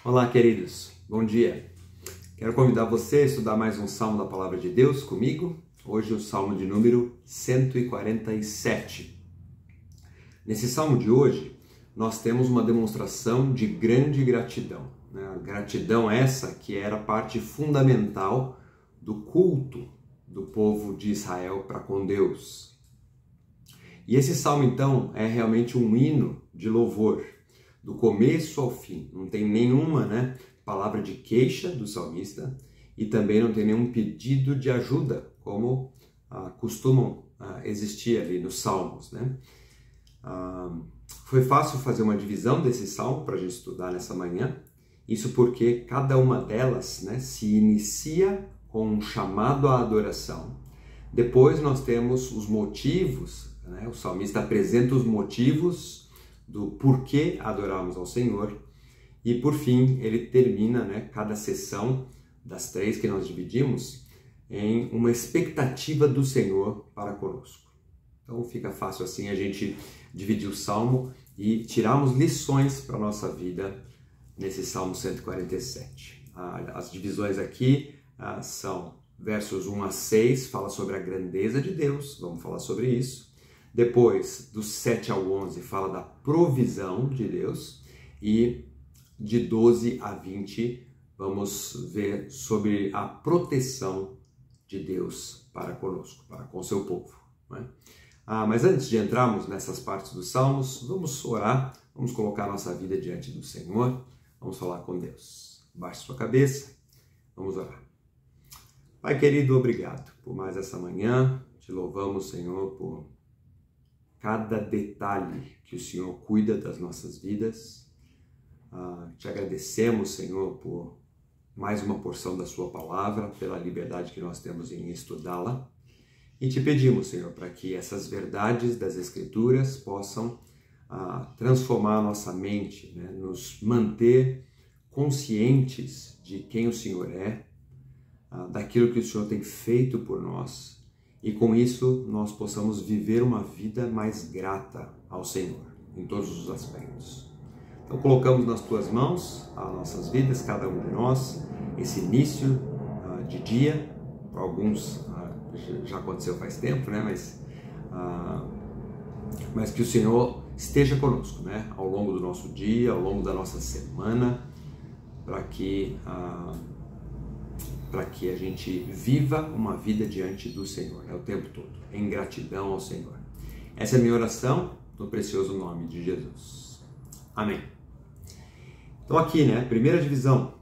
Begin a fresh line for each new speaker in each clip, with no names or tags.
Olá, queridos. Bom dia. Quero convidar você a estudar mais um Salmo da Palavra de Deus comigo. Hoje o Salmo de número 147. Nesse Salmo de hoje, nós temos uma demonstração de grande gratidão. A gratidão essa que era parte fundamental do culto do povo de Israel para com Deus. E esse Salmo, então, é realmente um hino de louvor. Do começo ao fim, não tem nenhuma palavra de queixa do salmista e também não tem nenhum pedido de ajuda, como costumam existir ali nos salmos. Foi fácil fazer uma divisão desse salmo para a gente estudar nessa manhã, isso porque cada uma delas se inicia com um chamado à adoração. Depois nós temos os motivos, o salmista apresenta os motivos do porquê adorarmos ao Senhor, e por fim ele termina cada sessão das três que nós dividimos em uma expectativa do Senhor para conosco. Então fica fácil assim a gente dividir o Salmo e tirarmos lições para a nossa vida nesse Salmo 147. As divisões aqui são versos 1 a 6, fala sobre a grandeza de Deus, vamos falar sobre isso. Depois, do 7 ao 11, fala da provisão de Deus. E de 12 a 20, vamos ver sobre a proteção de Deus para conosco, para com seu povo. Mas antes de entrarmos nessas partes dos Salmos, vamos orar, vamos colocar nossa vida diante do Senhor, vamos falar com Deus. Baixe sua cabeça, vamos orar. Pai querido, obrigado por mais essa manhã, te louvamos, Senhor, por cada detalhe que o Senhor cuida das nossas vidas. Te agradecemos, Senhor, por mais uma porção da sua palavra, pela liberdade que nós temos em estudá-la. E te pedimos, Senhor, para que essas verdades das Escrituras possam transformar a nossa mente, nos manter conscientes de quem o Senhor é, daquilo que o Senhor tem feito por nós, e com isso nós possamos viver uma vida mais grata ao Senhor, em todos os aspectos. Então colocamos nas tuas mãos as nossas vidas, cada um de nós, esse início de dia. Para alguns já aconteceu faz tempo, mas que o Senhor esteja conosco, ao longo do nosso dia, ao longo da nossa semana, para que a gente viva uma vida diante do Senhor, o tempo todo, em gratidão ao Senhor. Essa é a minha oração, no precioso nome de Jesus. Amém. Então aqui, primeira divisão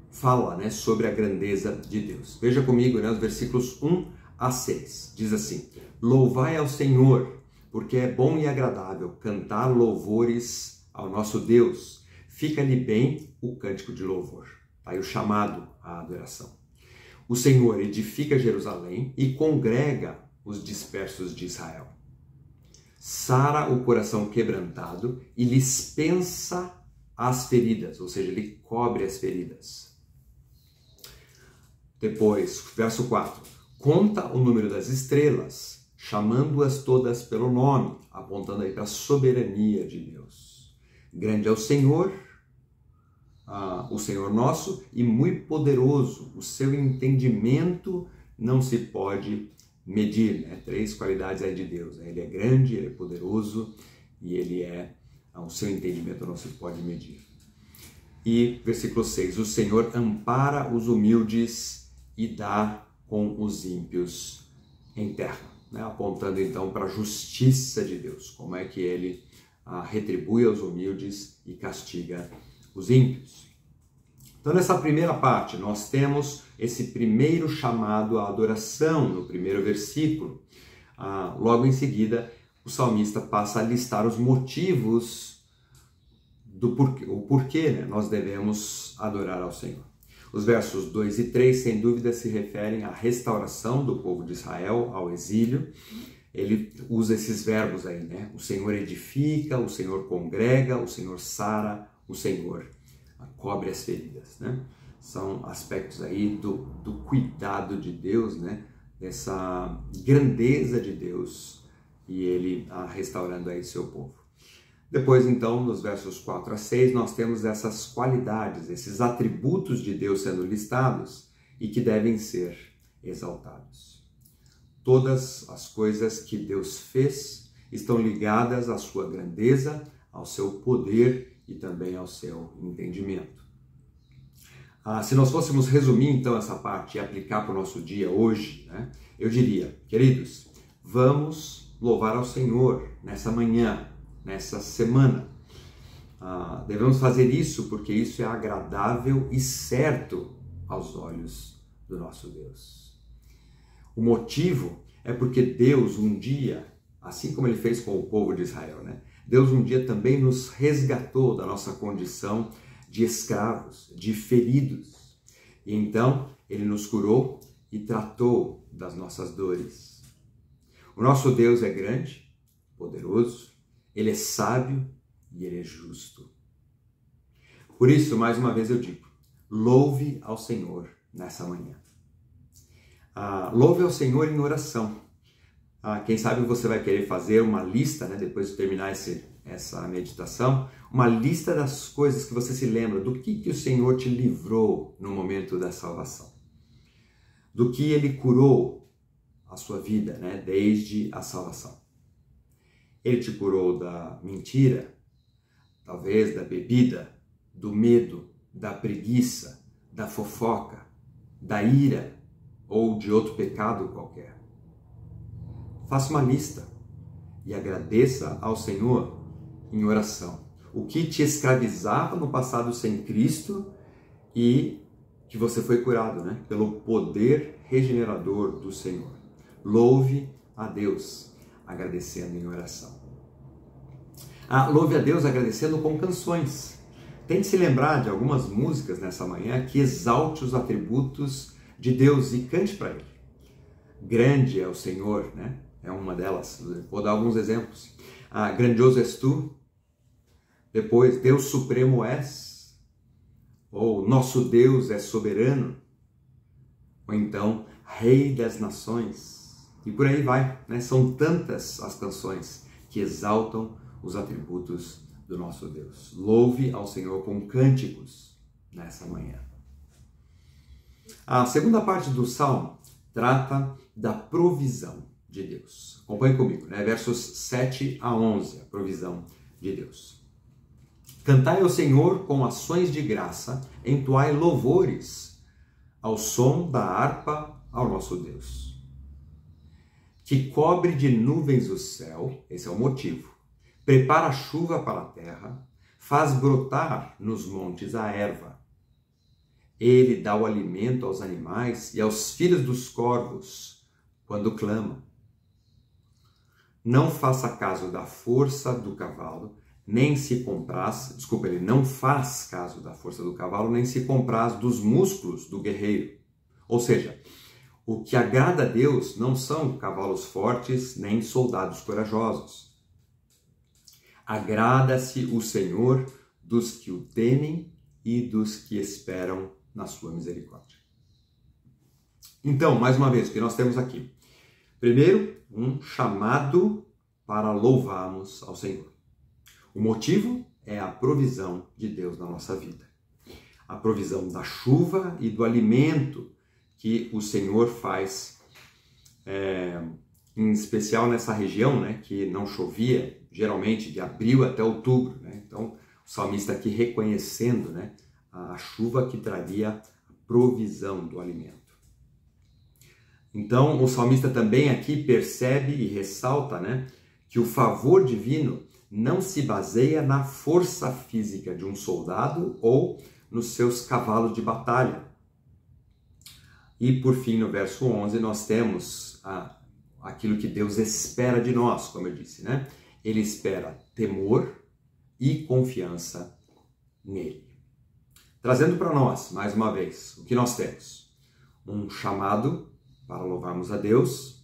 fala sobre a grandeza de Deus. Veja comigo, os versículos 1 a 6. Diz assim: Louvai ao Senhor, porque é bom e agradável cantar louvores ao nosso Deus. Fica-lhe bem o cântico de louvor. Aí o chamado à adoração. O Senhor edifica Jerusalém e congrega os dispersos de Israel. Sara o coração quebrantado e lhes pensa as feridas, ou seja, ele cobre as feridas. Depois, verso 4. Conta o número das estrelas, chamando-as todas pelo nome, apontando aí para a soberania de Deus. Grande é o Senhor nosso, e muito poderoso, o seu entendimento não se pode medir. Três qualidades aí de Deus. Ele é grande, ele é poderoso e o seu entendimento não se pode medir. E versículo 6, o Senhor ampara os humildes e dá com os ímpios em terra. Apontando então para a justiça de Deus, como é que ele retribui aos humildes e castiga os ímpios. Então nessa primeira parte nós temos esse primeiro chamado à adoração no primeiro versículo. Logo em seguida o salmista passa a listar os motivos do porquê nós devemos adorar ao Senhor. Os versos 2 e 3 sem dúvida se referem à restauração do povo de Israel ao exílio. Ele usa esses verbos aí, o Senhor edifica, o Senhor congrega, o Senhor sara, o Senhor cobre as feridas, São aspectos aí do cuidado de Deus, dessa grandeza de Deus, e ele restaurando aí seu povo. Depois, então, nos versos 4 a 6, nós temos essas qualidades, esses atributos de Deus sendo listados e que devem ser exaltados. Todas as coisas que Deus fez estão ligadas à sua grandeza, ao seu poder e também ao seu entendimento. Se nós fôssemos resumir, então, essa parte e aplicar para o nosso dia hoje, né, eu diria, queridos, vamos louvar ao Senhor nessa manhã, nessa semana. Devemos fazer isso porque isso é agradável e certo aos olhos do nosso Deus. O motivo é porque Deus um dia, assim como ele fez com o povo de Israel, né? Deus um dia também nos resgatou da nossa condição de escravos, de feridos. E então ele nos curou e tratou das nossas dores. O nosso Deus é grande, poderoso, ele é sábio e ele é justo. Por isso, mais uma vez eu digo, louve ao Senhor nessa manhã. Louve ao Senhor em oração. Quem sabe você vai querer fazer uma lista, né, depois de terminar essa meditação, uma lista das coisas que você se lembra, do que o Senhor te livrou no momento da salvação. Do que ele curou a sua vida, né, desde a salvação. Ele te curou da mentira, talvez da bebida, do medo, da preguiça, da fofoca, da ira ou de outro pecado qualquer. Faça uma lista e agradeça ao Senhor em oração. O que te escravizava no passado sem Cristo e que você foi curado, né, pelo poder regenerador do Senhor. Louve a Deus agradecendo em oração. Louve a Deus agradecendo com canções. Tente se lembrar de algumas músicas nessa manhã que exalte os atributos de Deus e cante para Ele. Grande é o Senhor, né? É uma delas. Vou dar alguns exemplos. Grandioso és tu. Depois, Deus Supremo és. Ou Nosso Deus é soberano. Ou então, Rei das Nações. E por aí vai, né? São tantas as canções que exaltam os atributos do nosso Deus. Louve ao Senhor com cânticos nessa manhã. A segunda parte do Salmo trata da provisão de Deus. Acompanhe comigo, né? Versos 7 a 11, a provisão de Deus. Cantai ao Senhor com ações de graça, entoai louvores ao som da harpa ao nosso Deus. Que cobre de nuvens o céu, esse é o motivo, prepara a chuva para a terra, faz brotar nos montes a erva. Ele dá o alimento aos animais e aos filhos dos corvos quando clamam. Não faça caso da força do cavalo, nem se compraz, ele não faz caso da força do cavalo, nem se compraz dos músculos do guerreiro. Ou seja, o que agrada a Deus não são cavalos fortes, nem soldados corajosos. Agrada-se o Senhor dos que o temem e dos que esperam na sua misericórdia. Então, mais uma vez, o que nós temos aqui? Primeiro, um chamado para louvarmos ao Senhor. O motivo é a provisão de Deus na nossa vida. A provisão da chuva e do alimento que o Senhor faz, em especial nessa região, né, que não chovia, geralmente de abril até outubro. Né? Então, o salmista aqui reconhecendo, né, a chuva que traria a provisão do alimento. Então, o salmista também aqui percebe e ressalta, né, que o favor divino não se baseia na força física de um soldado ou nos seus cavalos de batalha. E, por fim, no verso 11, nós temos aquilo que Deus espera de nós, como eu disse, né? Ele espera temor e confiança nele. Trazendo para nós, mais uma vez, o que nós temos? Um chamado para louvarmos a Deus.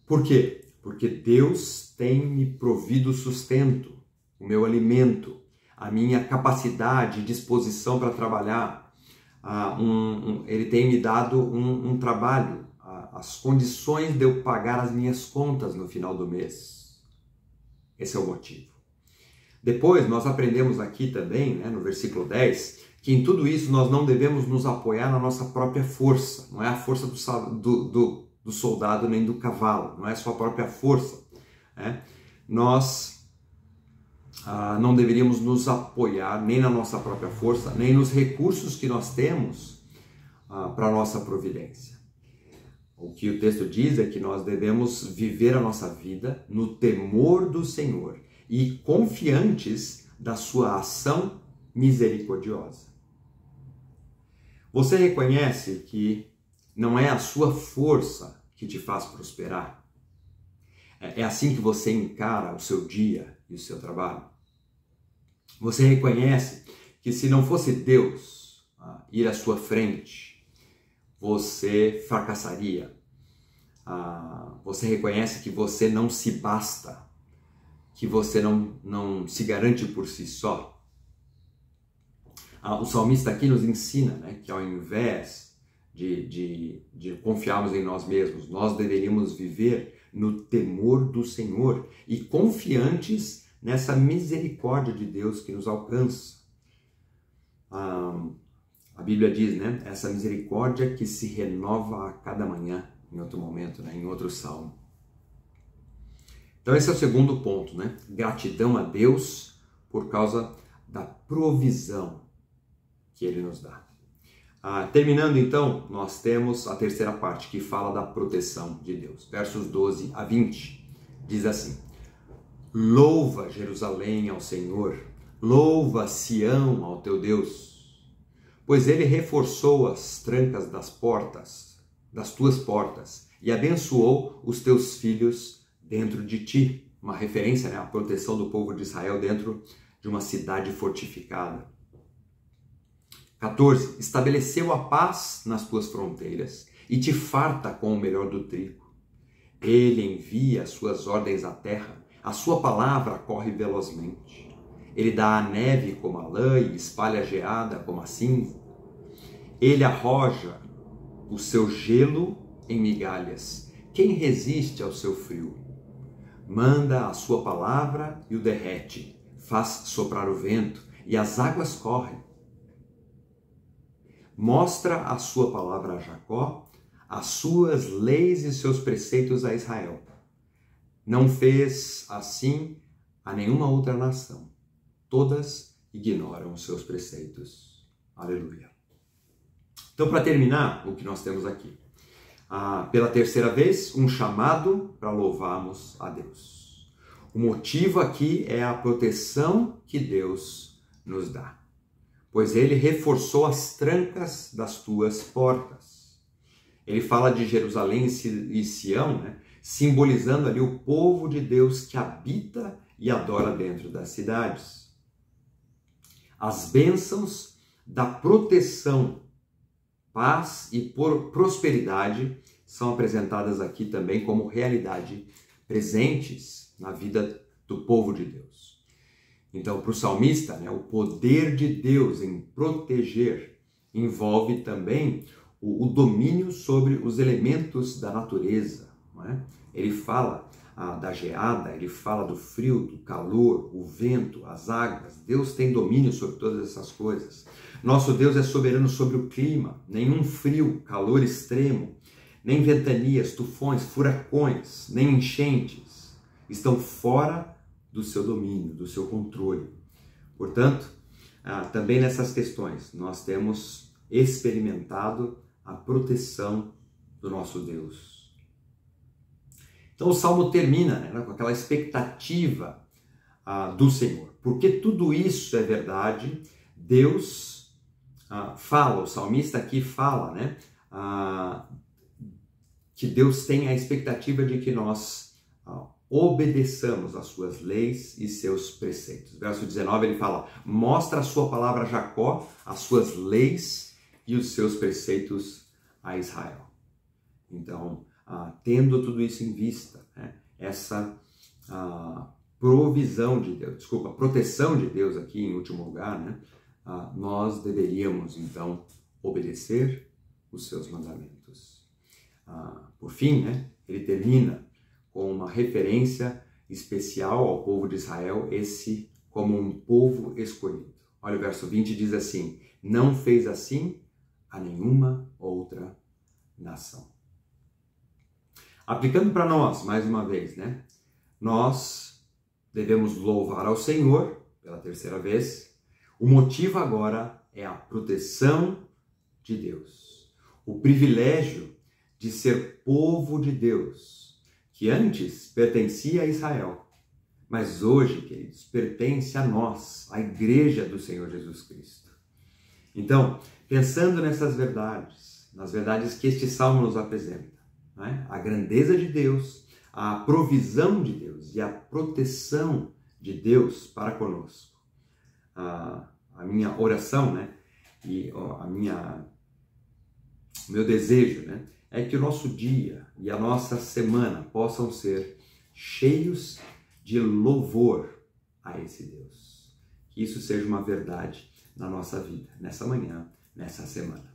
Por quê? Porque Deus tem me provido sustento, o meu alimento, a minha capacidade e disposição para trabalhar. Ele tem me dado um trabalho, as condições de eu pagar as minhas contas no final do mês. Esse é o motivo. Depois, nós aprendemos aqui também, né, no versículo 10, que em tudo isso nós não devemos nos apoiar na nossa própria força. Não é a força do soldado nem do cavalo, não é a sua própria força. Né? Nós não deveríamos nos apoiar nem na nossa própria força, nem nos recursos que nós temos para a nossa providência. O que o texto diz é que nós devemos viver a nossa vida no temor do Senhor e confiantes da sua ação misericordiosa. Você reconhece que não é a sua força que te faz prosperar? É assim que você encara o seu dia e o seu trabalho? Você reconhece que se não fosse Deus ir à sua frente, você fracassaria? Você reconhece que você não se basta, que você não se garante por si só? O salmista aqui nos ensina, né, que ao invés de confiarmos em nós mesmos, nós deveríamos viver no temor do Senhor e confiantes nessa misericórdia de Deus que nos alcança. A Bíblia diz, né, essa misericórdia que se renova a cada manhã, em outro momento, né, em outro salmo. Então esse é o segundo ponto, né? Gratidão a Deus por causa da provisão que Ele nos dá. Terminando então, nós temos a terceira parte que fala da proteção de Deus. Versos 12 a 20, diz assim: Louva Jerusalém ao Senhor, louva Sião ao teu Deus, pois Ele reforçou as trancas das tuas portas, e abençoou os teus filhos dentro de ti. Uma referência, né, à proteção do povo de Israel dentro de uma cidade fortificada. 14. Estabeleceu a paz nas tuas fronteiras e te farta com o melhor do trigo. Ele envia as suas ordens à terra, a sua palavra corre velozmente. Ele dá a neve como a lã e espalha a geada como a cinza. Ele arroja o seu gelo em migalhas. Quem resiste ao seu frio? Manda a sua palavra e o derrete. Faz soprar o vento e as águas correm. Mostra a sua palavra a Jacó, as suas leis e seus preceitos a Israel. Não fez assim a nenhuma outra nação. Todas ignoram os seus preceitos. Aleluia. Então, para terminar, o que nós temos aqui? Pela terceira vez, um chamado para louvarmos a Deus. O motivo aqui é a proteção que Deus nos dá, pois Ele reforçou as trancas das tuas portas. Ele fala de Jerusalém e Sião, né, simbolizando ali o povo de Deus que habita e adora dentro das cidades. As bênçãos da proteção, paz e prosperidade são apresentadas aqui também como realidade presentes na vida do povo de Deus. Então, para o salmista, né, o poder de Deus em proteger envolve também o domínio sobre os elementos da natureza. Não é? Ele fala da geada, ele fala do frio, do calor, o vento, as águas. Deus tem domínio sobre todas essas coisas. Nosso Deus é soberano sobre o clima. Nenhum frio, calor extremo, nem ventanias, tufões, furacões, nem enchentes estão fora do seu domínio, do seu controle. Portanto, também nessas questões, nós temos experimentado a proteção do nosso Deus. Então o Salmo termina, né, com aquela expectativa do Senhor. Porque tudo isso é verdade, Deus fala, o salmista aqui fala, né, que Deus tem a expectativa de que nós obedeçamos às suas leis e seus preceitos. Verso 19 ele fala: mostra a sua palavra a Jacó, as suas leis e os seus preceitos a Israel. Então, tendo tudo isso em vista, né, essa proteção de Deus aqui em último lugar, né, nós deveríamos então obedecer os seus mandamentos. Por fim, né, ele termina com uma referência especial ao povo de Israel, esse como um povo escolhido. Olha o verso 20, diz assim: não fez assim a nenhuma outra nação. Aplicando para nós, mais uma vez, né? Nós devemos louvar ao Senhor pela terceira vez. O motivo agora é a proteção de Deus. O privilégio de ser povo de Deus, que antes pertencia a Israel, mas hoje, queridos, pertence a nós, a igreja do Senhor Jesus Cristo. Então, pensando nessas verdades, nas verdades que este salmo nos apresenta, né? A grandeza de Deus, a provisão de Deus e a proteção de Deus para conosco. A minha oração, né? E o meu desejo, né? É que o nosso dia e a nossa semana possam ser cheios de louvor a esse Deus. Que isso seja uma verdade na nossa vida, nessa manhã, nessa semana.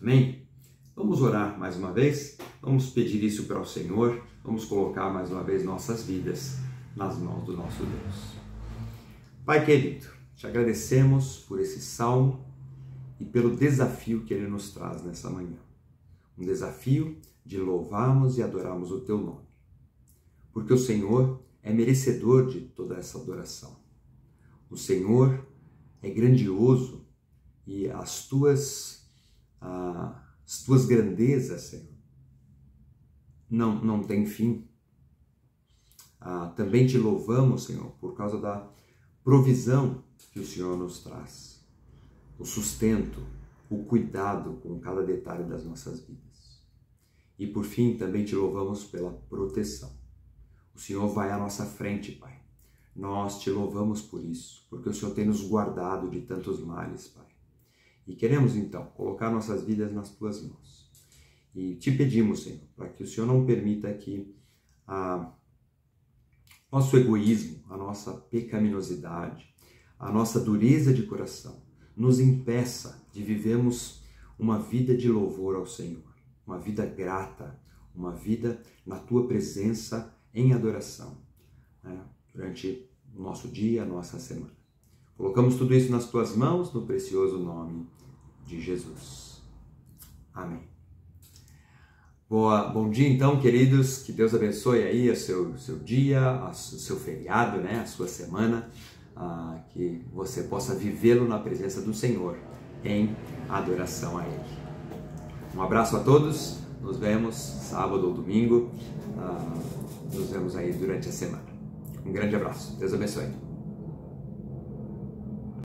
Amém? Vamos orar mais uma vez? Vamos pedir isso para o Senhor? Vamos colocar mais uma vez nossas vidas nas mãos do nosso Deus. Pai querido, te agradecemos por esse salmo e pelo desafio que ele nos traz nessa manhã. Um desafio de louvarmos e adorarmos o teu nome. Porque o Senhor é merecedor de toda essa adoração. O Senhor é grandioso e as tuas grandezas, Senhor, não têm fim. Também te louvamos, Senhor, por causa da provisão que o Senhor nos traz. O sustento, o cuidado com cada detalhe das nossas vidas. E por fim, também te louvamos pela proteção. O Senhor vai à nossa frente, Pai. Nós te louvamos por isso, porque o Senhor tem nos guardado de tantos males, Pai. E queremos, então, colocar nossas vidas nas tuas mãos. E te pedimos, Senhor, para que o Senhor não permita que nosso egoísmo, a nossa pecaminosidade, a nossa dureza de coração, nos impeça de vivermos uma vida de louvor ao Senhor, uma vida grata, uma vida na tua presença em adoração, né? Durante o nosso dia, a nossa semana. Colocamos tudo isso nas tuas mãos, no precioso nome de Jesus. Amém. Bom dia então, queridos, que Deus abençoe aí o seu dia, o seu feriado, né? A sua semana, que você possa vivê-lo na presença do Senhor, em adoração a Ele. Um abraço a todos, nos vemos sábado ou domingo, nos vemos aí durante a semana. Um grande abraço, Deus abençoe.